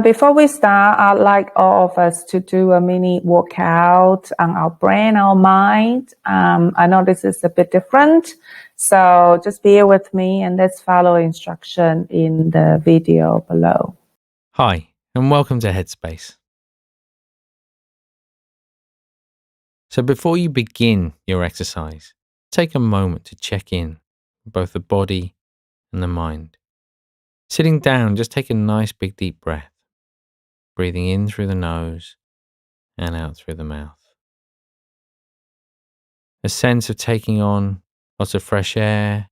Before we start, I'd like all of us to do a mini workout on our brain, our mind. I know this is a bit different, so just bear with me and let's follow instruction in the video below. Hi, and welcome to Headspace. So before you begin your exercise, take a moment to check in with both the body and the mind. Sitting down, just take a nice big deep breath, breathing in through the nose and out through the mouth. A sense of taking on lots of fresh air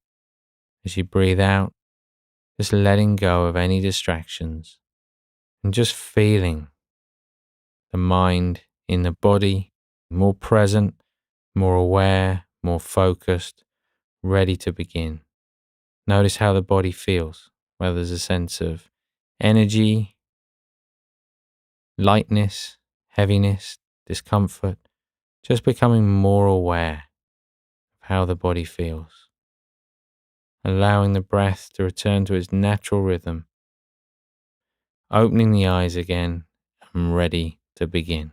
as you breathe out, just letting go of any distractions and just feeling the mind in the body, more present, more aware, more focused, ready to begin. Notice how the body feels, whether there's a sense of energy, lightness, heaviness, discomfort, just becoming more aware of how the body feels. Allowing the breath to return to its natural rhythm, opening the eyes again and ready to begin.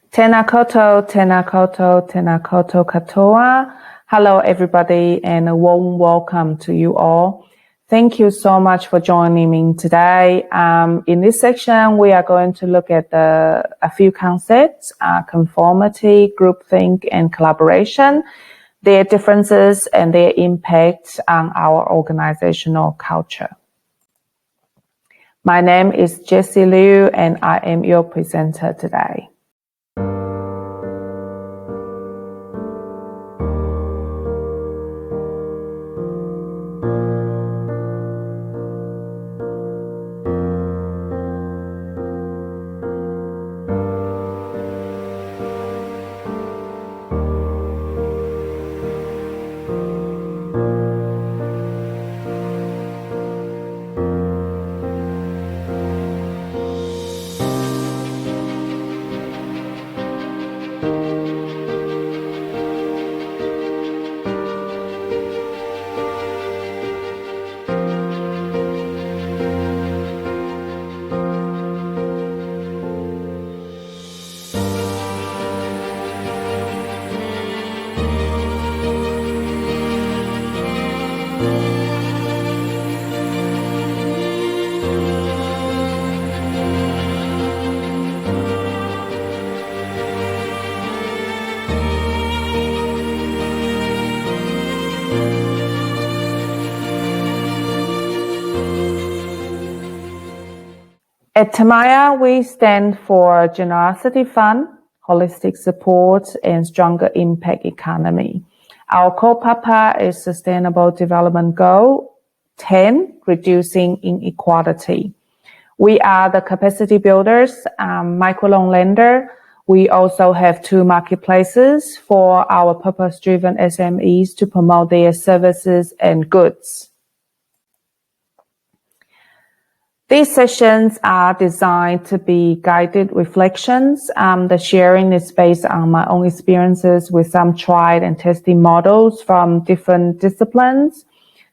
Tēnā koutou, tēnā koutou, tēnā koutou katoa. Hello everybody and a warm welcome to you all. Thank you so much for joining me today. In this section, we are going to look at a few concepts, conformity, groupthink, and collaboration, their differences and their impact on our organizational culture. My name is Jessie Liu and I am your presenter today. At Tamaya, we stand for generosity fund, holistic support, and stronger impact economy. Our core papa is Sustainable Development Goal 10, reducing inequality. We are the capacity builders, microloan lender. We also have 2 marketplaces for our purpose-driven SMEs to promote their services and goods. These sessions are designed to be guided reflections. The sharing is based on my own experiences with some tried and tested models from different disciplines,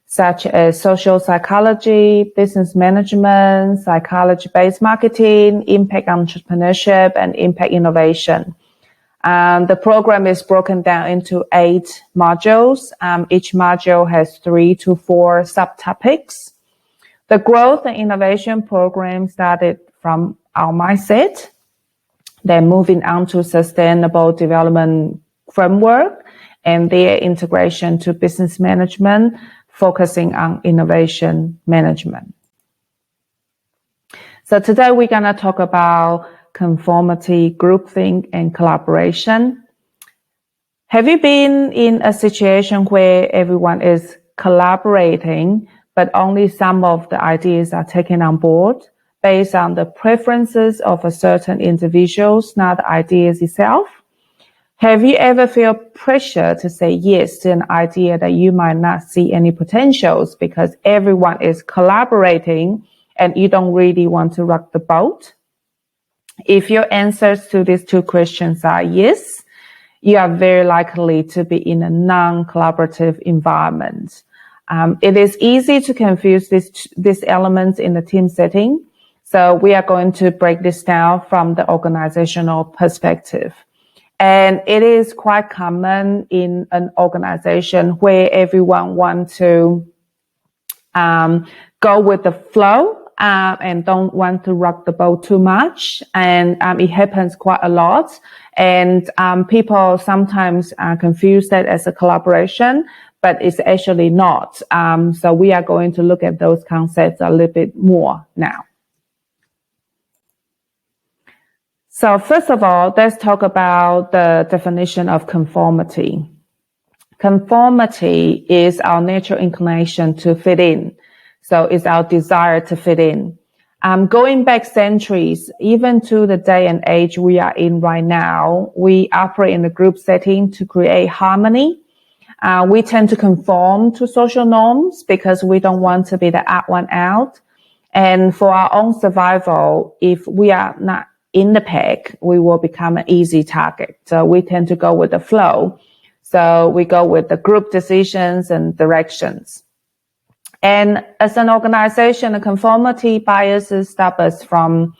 such as social psychology, business management, psychology-based marketing, impact entrepreneurship, and impact innovation. The program is broken down into 8 modules. Each module has 3 to 4 subtopics. The growth and innovation program started from our mindset, then moving on to sustainable development framework and their integration to business management, focusing on innovation management. So today we're going to talk about conformity, groupthink, and collaboration. Have you been in a situation where everyone is collaborating, but only some of the ideas are taken on board based on the preferences of a certain individuals, not the ideas itself? Have you ever felt pressure to say yes to an idea that you might not see any potentials because everyone is collaborating and you don't really want to rock the boat? If your answers to these 2 questions are yes, you are very likely to be in a non-collaborative environment. It is easy to confuse these elements in the team setting. So we are going to break this down from the organizational perspective. And it is quite common in an organization where everyone wants to go with the flow and don't want to rock the boat too much. And it happens quite a lot. And people sometimes confuse that as a collaboration, but it's actually not. So we are going to look at those concepts a little bit more now. So first of all, let's talk about the definition of conformity. Conformity is our natural inclination to fit in. So it's our desire to fit in. Going back centuries, even to the day and age we are in right now, we operate in a group setting to create harmony. We tend to conform to social norms because we don't want to be the odd one out. And for our own survival, if we are not in the pack, we will become an easy target. So we tend to go with the flow. So we go with the group decisions and directions. And as an organization, the conformity biases stop us from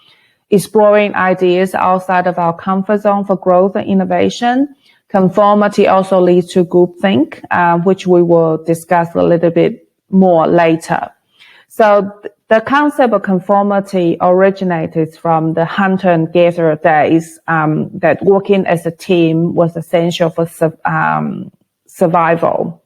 exploring ideas outside of our comfort zone for growth and innovation. Conformity also leads to groupthink, which we will discuss a little bit more later. So the concept of conformity originated from the hunter and gatherer days, that working as a team was essential for survival.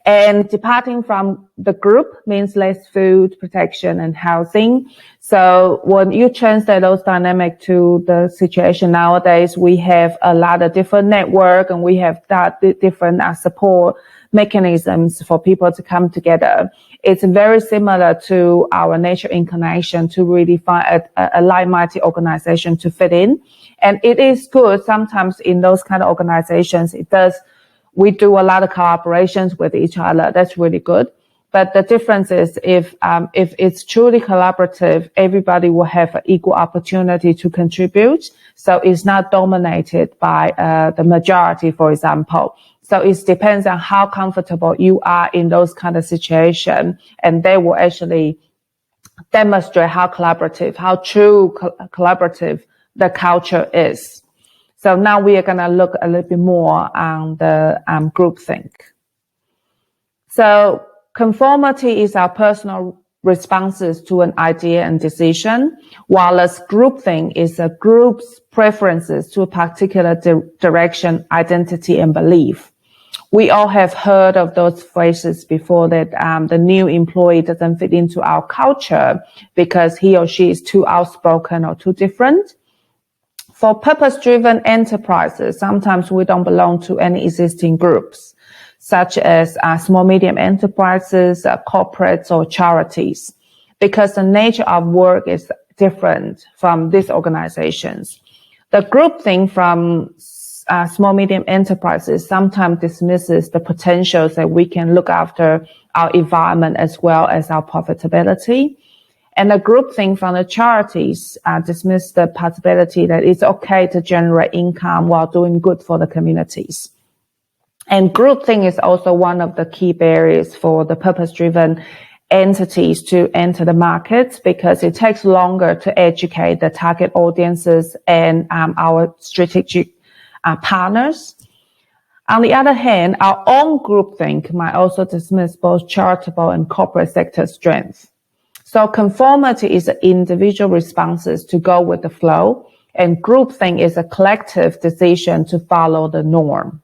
And departing from the group means less food, protection, and housing. So when you translate those dynamics to the situation nowadays, we have a lot of different network and we have different support mechanisms for people to come together. It's very similar to our natural inclination to really find a like-minded organization to fit in. And it is good sometimes in those kind of organizations. We do a lot of collaborations with each other. That's really good. But the difference is if it's truly collaborative, everybody will have an equal opportunity to contribute. So it's not dominated by the majority, for example. So it depends on how comfortable you are in those kind of situations, and they will actually demonstrate how collaborative, how true collaborative the culture is. So now we are going to look a little bit more on the groupthink. So conformity is our personal responses to an idea and decision, while as groupthink is a group's preferences to a particular direction, identity, and belief. We all have heard of those phrases before that the new employee doesn't fit into our culture because he or she is too outspoken or too different. For purpose-driven enterprises, sometimes we don't belong to any existing groups, such as small, medium enterprises, corporates, or charities, because the nature of work is different from these organizations. The groupthink from small, medium enterprises sometimes dismisses the potentials that we can look after our environment as well as our profitability. And the groupthink from the charities dismiss the possibility that it's okay to generate income while doing good for the communities. And groupthink is also one of the key barriers for the purpose-driven entities to enter the market because it takes longer to educate the target audiences and our strategic partners. On the other hand, our own groupthink might also dismiss both charitable and corporate sector strengths. So conformity is individual responses to go with the flow, and groupthink is a collective decision to follow the norm.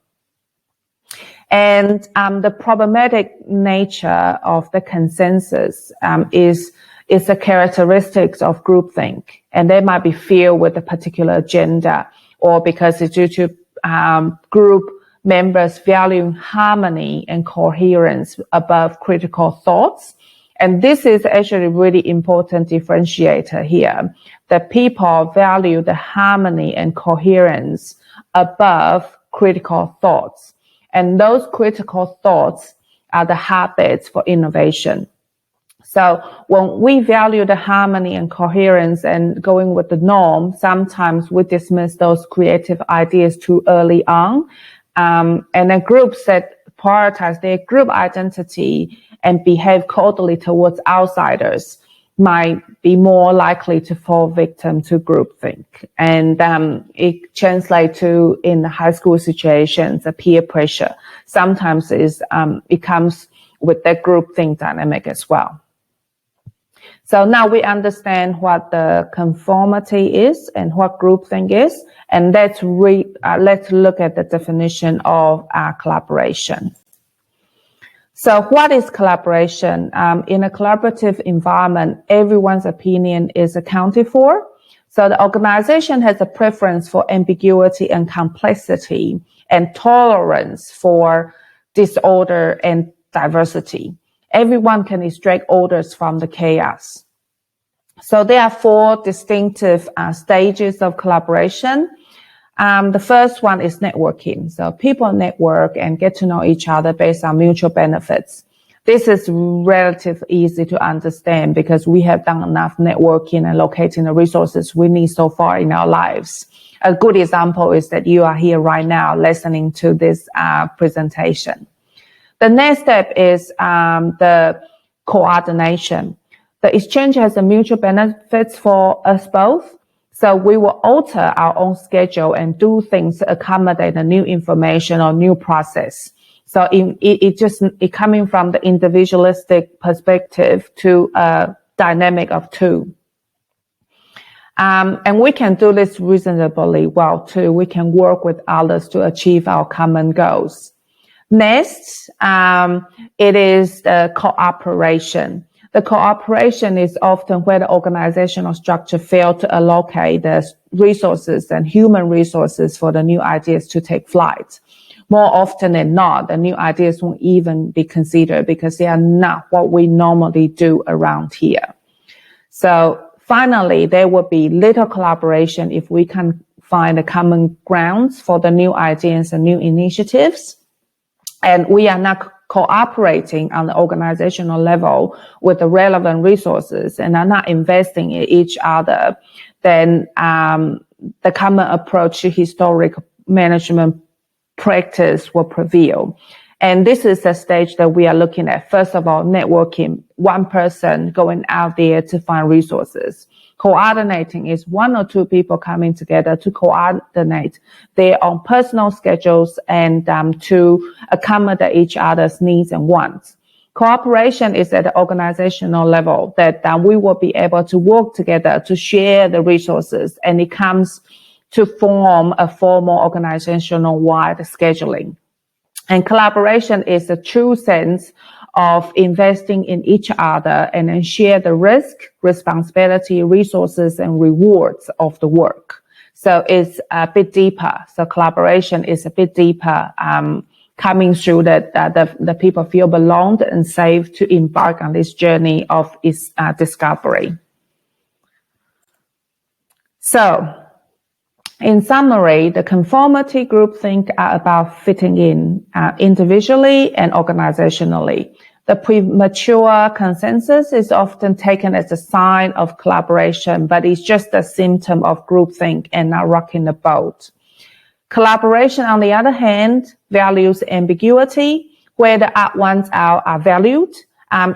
And the problematic nature of the consensus is the characteristics of groupthink, and they might be filled with a particular agenda, or because it's due to group members valuing harmony and coherence above critical thoughts. And this is actually a really important differentiator here, that people value the harmony and coherence above critical thoughts. And those critical thoughts are the habits for innovation. So when we value the harmony and coherence and going with the norm, sometimes we dismiss those creative ideas too early on. And then groups that prioritize their group identity and behave coldly towards outsiders might be more likely to fall victim to groupthink. And it translates to, in the high school situations, the peer pressure. Sometimes it comes with the groupthink dynamic as well. So now we understand what the conformity is and what groupthink is, and let's look at the definition of collaboration. So what is collaboration? In a collaborative environment, everyone's opinion is accounted for. So the organization has a preference for ambiguity and complexity and tolerance for disorder and diversity. Everyone can extract orders from the chaos. So there are 4 distinctive stages of collaboration. The first one is networking. So people network and get to know each other based on mutual benefits. This is relatively easy to understand because we have done enough networking and locating the resources we need so far in our lives. A good example is that you are here right now listening to this presentation. The next step is the coordination. The exchange has a mutual benefits for us both. So we will alter our own schedule and do things to accommodate the new information or new process. So it coming from the individualistic perspective to a dynamic of two. And we can do this reasonably well too. We can work with others to achieve our common goals. Next, it is the cooperation. The cooperation is often where the organizational structure failed to allocate the resources and human resources for the new ideas to take flight. More often than not, the new ideas won't even be considered because they are not what we normally do around here. So finally, there will be little collaboration if we can find the common grounds for the new ideas and new initiatives. And we are not cooperating on the organizational level with the relevant resources and are not investing in each other, then the common approach to historic management practice will prevail. And this is the stage that we are looking at. First of all, networking, one person going out there to find resources. Coordinating is 1 or 2 people coming together to coordinate their own personal schedules and to accommodate each other's needs and wants. Cooperation is at the organizational level that we will be able to work together to share the resources, and it comes to form a formal organizational-wide scheduling. And collaboration is the true sense of investing in each other and then share the risk, responsibility, resources, and rewards of the work. So it's a bit deeper. So collaboration is a bit deeper, coming through that the people feel belonged and safe to embark on this journey of its discovery. So, in summary, the conformity groupthink are about fitting in individually and organizationally. The premature consensus is often taken as a sign of collaboration, but it's just a symptom of groupthink and not rocking the boat. Collaboration, on the other hand, values ambiguity, where the odd ones out are valued.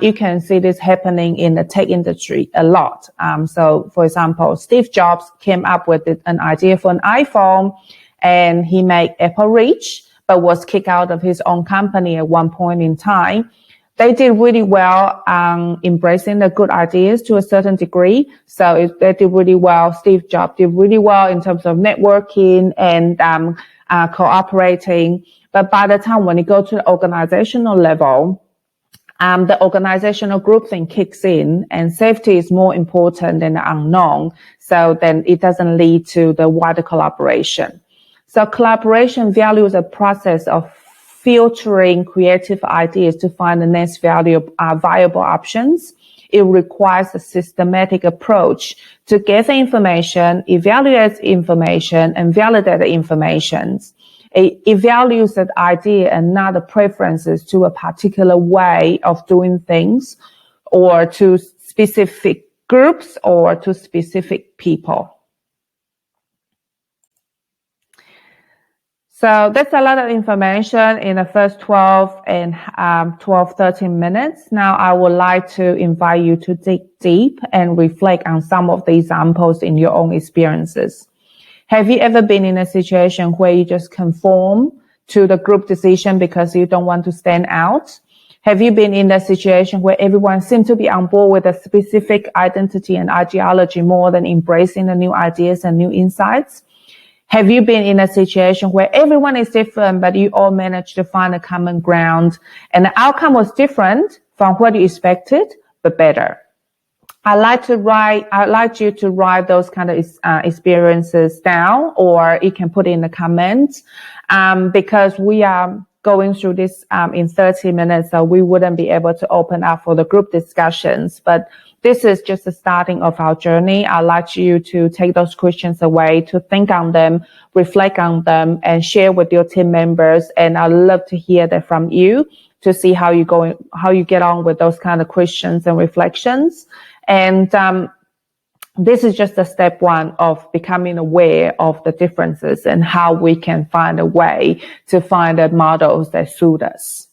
You can see this happening in the tech industry a lot. So, for example, Steve Jobs came up with an idea for an iPhone, and he made Apple rich, but was kicked out of his own company at one point in time. They did really well embracing the good ideas to a certain degree. So they did really well. Steve Jobs did really well in terms of networking and cooperating. But by the time when you go to the organizational level, the organizational groupthink kicks in, and safety is more important than the unknown. So then it doesn't lead to the wider collaboration. So collaboration values a process of filtering creative ideas to find the next viable options. It requires a systematic approach to gather information, evaluate information, and validate the information. It values that idea and not the preferences to a particular way of doing things or to specific groups or to specific people. So that's a lot of information in the first 13 minutes. Now I would like to invite you to dig deep and reflect on some of the examples in your own experiences. Have you ever been in a situation where you just conform to the group decision because you don't want to stand out? Have you been in a situation where everyone seems to be on board with a specific identity and ideology more than embracing the new ideas and new insights? Have you been in a situation where everyone is different, but you all managed to find a common ground and the outcome was different from what you expected, but better? I'd like you to write those kind of experiences down, or you can put in the comments, because we are going through this in 30 minutes, so we wouldn't be able to open up for the group discussions. But this is just the starting of our journey. I'd like you to take those questions away, to think on them, reflect on them, and share with your team members. And I'd love to hear that from you, to see how you get on with those kind of questions and reflections. And this is just a step one of becoming aware of the differences and how we can find a way to find the models that suit us.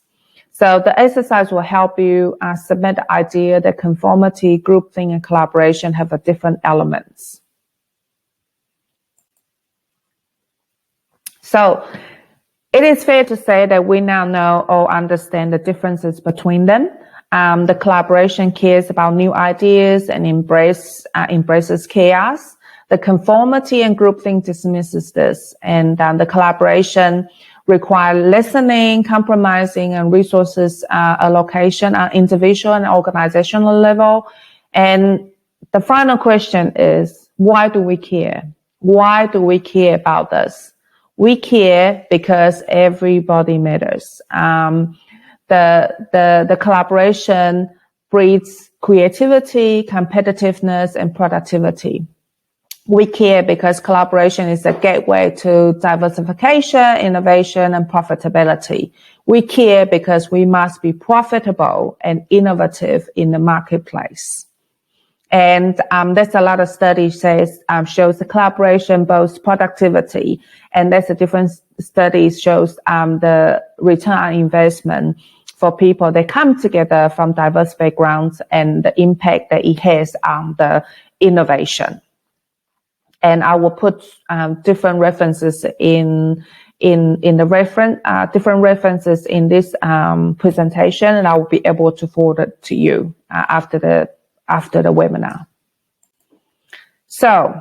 So the exercise will help you submit the idea that conformity, groupthink, and collaboration have a different elements. So it is fair to say that we now know or understand the differences between them. The collaboration cares about new ideas and embraces chaos. The conformity and groupthink dismisses this, and the collaboration require listening, compromising, and resources allocation at individual and organizational level. And the final question is, why do we care? Why do we care about this? We care because everybody matters. The collaboration breeds creativity, competitiveness, and productivity. We care because collaboration is a gateway to diversification, innovation, and profitability. We care because we must be profitable and innovative in the marketplace. And there's a lot of studies shows the collaboration boosts productivity, and there's a different studies shows the return on investment for people that come together from diverse backgrounds and the impact that it has on the innovation. And I will put different references in the reference, different references in this presentation, and I will be able to forward it to you after the webinar. So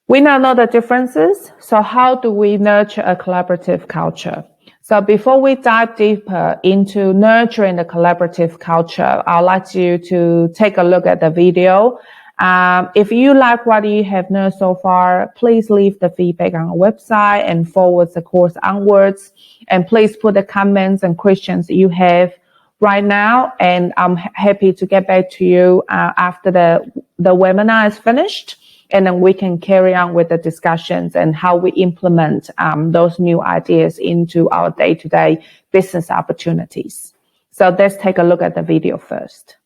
we now know the differences. So how do we nurture a collaborative culture? So before we dive deeper into nurturing the collaborative culture, I'd like you to take a look at the video. If you like what you have learned so far, please leave the feedback on our website and forward the course onwards. And please put the comments and questions you have right now. And I'm happy to get back to you after the webinar is finished. And then we can carry on with the discussions and how we implement those new ideas into our day-to-day business opportunities. So let's take a look at the video first.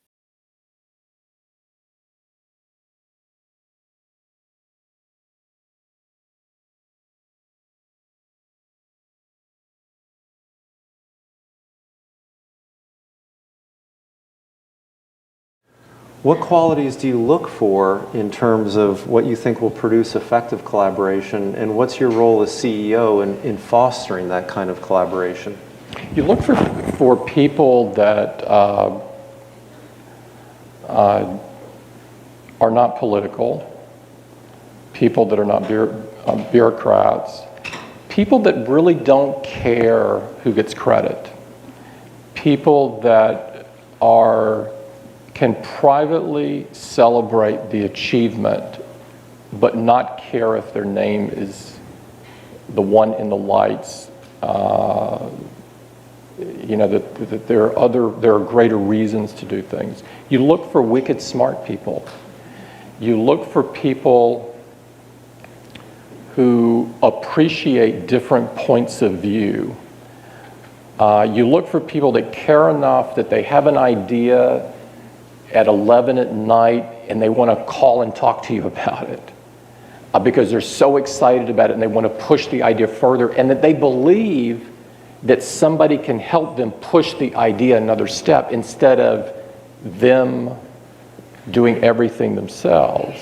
What qualities do you look for in terms of what you think will produce effective collaboration, and what's your role as CEO in fostering that kind of collaboration? You look for people that are not political, people that are not bureaucrats, people that really don't care who gets credit, people that can privately celebrate the achievement, but not care if their name is the one in the lights. That there are greater reasons to do things. You look for wicked smart people. You look for people who appreciate different points of view, You look for people that care enough that they have an idea at 11 at night and they want to call and talk to you about it because they're so excited about it and they want to push the idea further, and that they believe that somebody can help them push the idea another step instead of them doing everything themselves.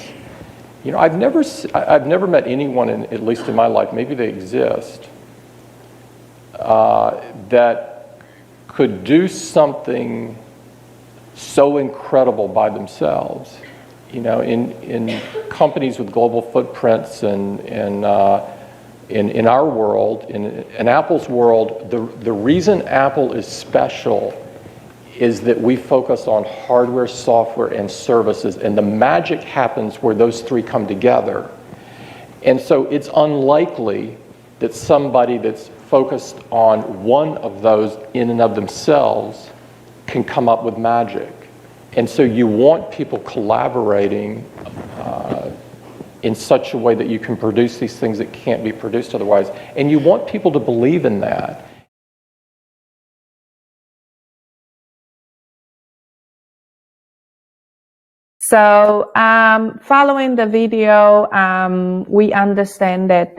You know, I've never met anyone, at least in my life, maybe they exist, that could do something so incredible by themselves. You know, in companies with global footprints and in our world, in Apple's world, the reason Apple is special is that we focus on hardware, software, and services, and the magic happens where those three come together. And so it's unlikely that somebody that's focused on one of those in and of themselves can come up with magic. And so you want people collaborating in such a way that you can produce these things that can't be produced otherwise. And you want people to believe in that. So following the video, we understand that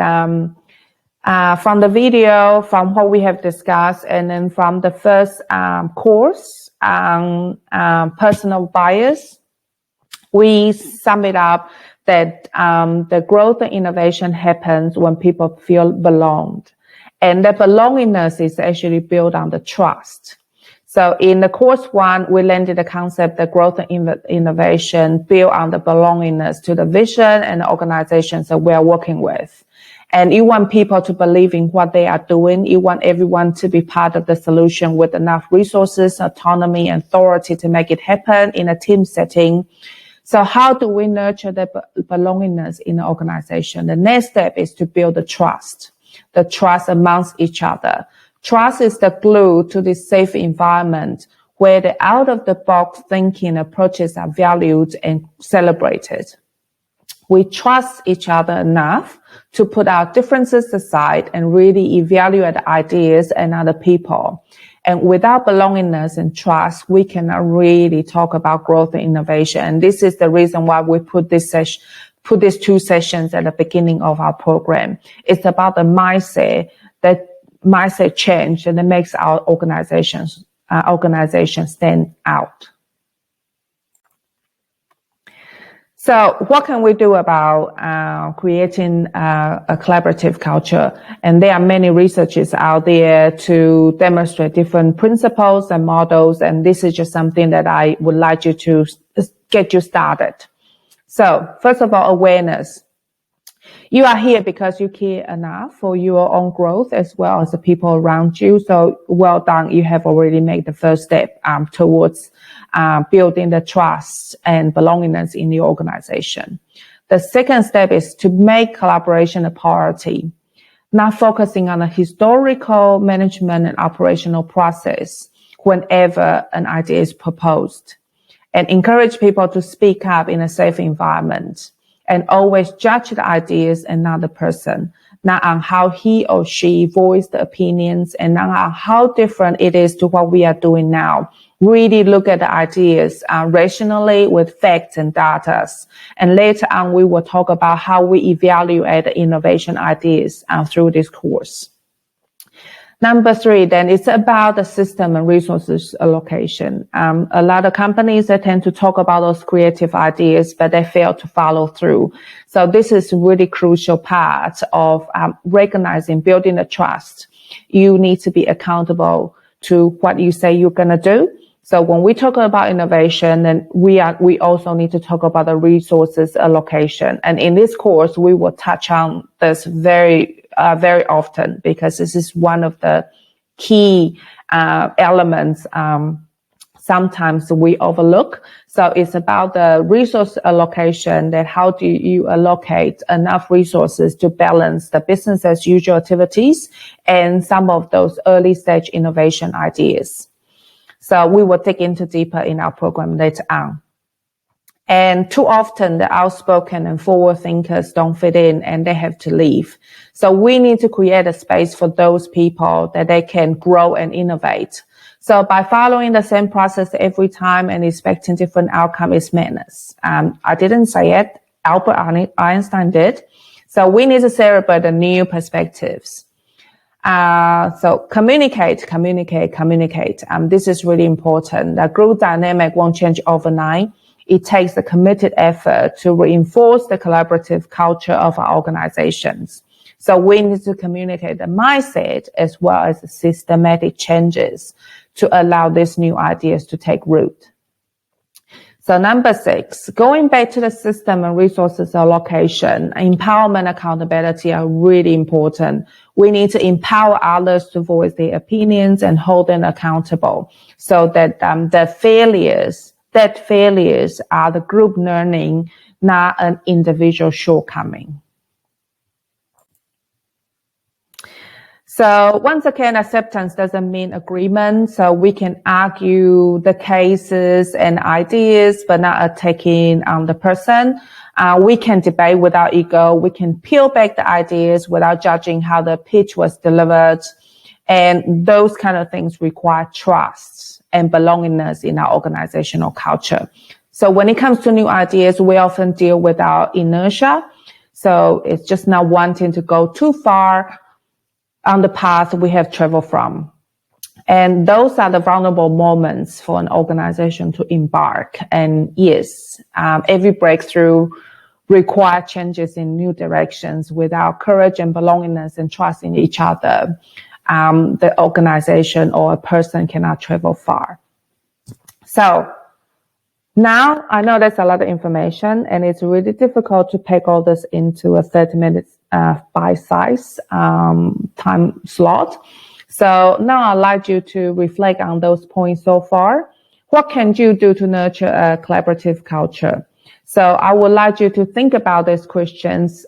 from the video, from what we have discussed, and then from the first course on personal bias, we sum it up that the growth and innovation happens when people feel belonged. And the belongingness is actually built on the trust. So in the course one, we landed the concept that growth and innovation build on the belongingness to the vision and the organizations that we are working with. And you want people to believe in what they are doing. You want everyone to be part of the solution with enough resources, autonomy, and authority to make it happen in a team setting. So how do we nurture the belongingness in the organization? The next step is to build the trust amongst each other. Trust is the glue to this safe environment where the out-of-the-box thinking approaches are valued and celebrated. We trust each other enough to put our differences aside and really evaluate ideas and other people. And without belongingness and trust, we cannot really talk about growth and innovation. And this is the reason why we put these two sessions at the beginning of our program. It's about the mindset change, and it makes our organization stand out. So what can we do about creating a collaborative culture? And there are many researches out there to demonstrate different principles and models, and this is just something that I would like you to get you started. So first of all, awareness. You are here because you care enough for your own growth as well as the people around you. So well done. You have already made the first step towards building the trust and belongingness in your organization. The second step is to make collaboration a priority, not focusing on a historical management and operational process whenever an idea is proposed, and encourage people to speak up in a safe environment. And always judge the ideas and not the person, not on how he or she voiced the opinions and not on how different it is to what we are doing now. Really look at the ideas rationally with facts and data. And later on, we will talk about how we evaluate the innovation ideas through this course. Number 3, then it's about the system and resources allocation. A lot of companies, they tend to talk about those creative ideas, but they fail to follow through. So this is a really crucial part of recognizing, building the trust. You need to be accountable to what you say you're going to do. So when we talk about innovation, then we also need to talk about the resources allocation. And in this course, we will touch on this very often because this is one of the key elements sometimes we overlook. So it's about the resource allocation, that how do you allocate enough resources to balance the business as usual activities and some of those early stage innovation ideas. So we will dig into deeper in our program later on. And too often the outspoken and forward thinkers don't fit in and they have to leave. So we need to create a space for those people that they can grow and innovate. So by following the same process every time and expecting different outcome is madness. I didn't say it. Albert Einstein did. So we need to celebrate the new perspectives. So communicate. This is really important. The group dynamic won't change overnight. It takes a committed effort to reinforce the collaborative culture of our organizations. So we need to communicate the mindset as well as the systematic changes to allow these new ideas to take root. So number 6, going back to the system and resources allocation, empowerment, accountability are really important. We need to empower others to voice their opinions and hold them accountable so that failures are the group learning, not an individual shortcoming. So once again, acceptance doesn't mean agreement. So we can argue the cases and ideas, but not attacking the person. We can debate without ego. We can peel back the ideas without judging how the pitch was delivered. And those kind of things require trust and belongingness in our organizational culture. So when it comes to new ideas, we often deal with our inertia. So it's just not wanting to go too far on the path we have traveled from. And those are the vulnerable moments for an organization to embark. And yes, every breakthrough requires changes in new directions. Without courage and belongingness and trust in each other, the organization or a person cannot travel far. So now I know there's a lot of information and it's really difficult to pack all this into a 30-minute bite-size time slot. So now I'd like you to reflect on those points so far. What can you do to nurture a collaborative culture? So I would like you to think about these questions,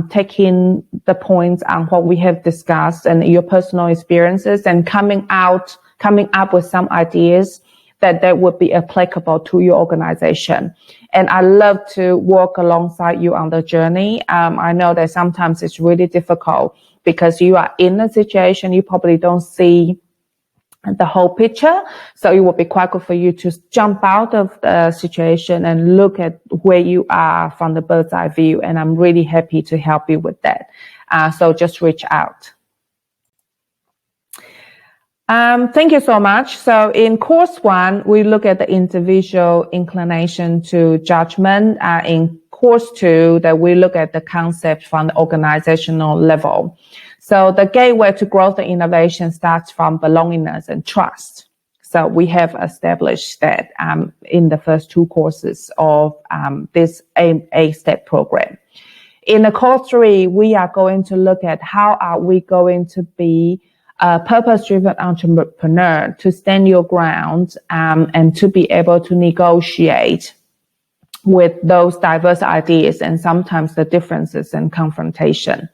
taking the points on what we have discussed and your personal experiences and coming up with some ideas that would be applicable to your organization. And I love to work alongside you on the journey. I know that sometimes it's really difficult because you are in a situation, you probably don't see the whole picture. So it would be quite good for you to jump out of the situation and look at where you are from the bird's eye view. And I'm really happy to help you with that. So just reach out. Thank you so much. So in course 1, we look at the individual inclination to judgment. In course 2, that we look at the concept from the organizational level. So the gateway to growth and innovation starts from belongingness and trust. So we have established that in the first 2 courses of this 8-step program. In the course 3, we are going to look at how are we going to be a purpose-driven entrepreneur to stand your ground and to be able to negotiate with those diverse ideas and sometimes the differences and confrontation.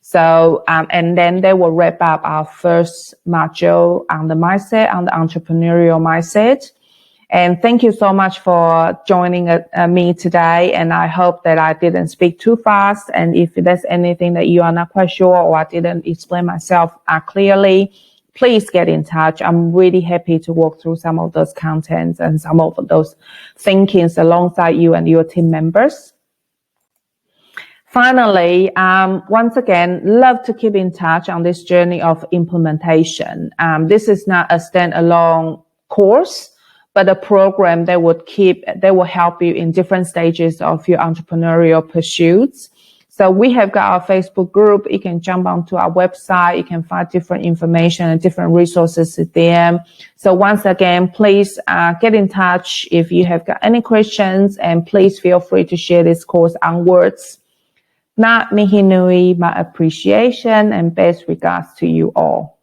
So, and then they will wrap up our first module on the mindset, on the entrepreneurial mindset. And thank you so much for joining me today. And I hope that I didn't speak too fast. And if there's anything that you are not quite sure or I didn't explain myself clearly, please get in touch. I'm really happy to walk through some of those contents and some of those thinkings alongside you and your team members. Finally, once again, love to keep in touch on this journey of implementation. This is not a standalone course, but a program that will help you in different stages of your entrepreneurial pursuits. So we have got our Facebook group. You can jump onto our website. You can find different information and different resources there. So once again, please get in touch if you have got any questions, and please feel free to share this course onwards. Na mihi nui, my appreciation and best regards to you all.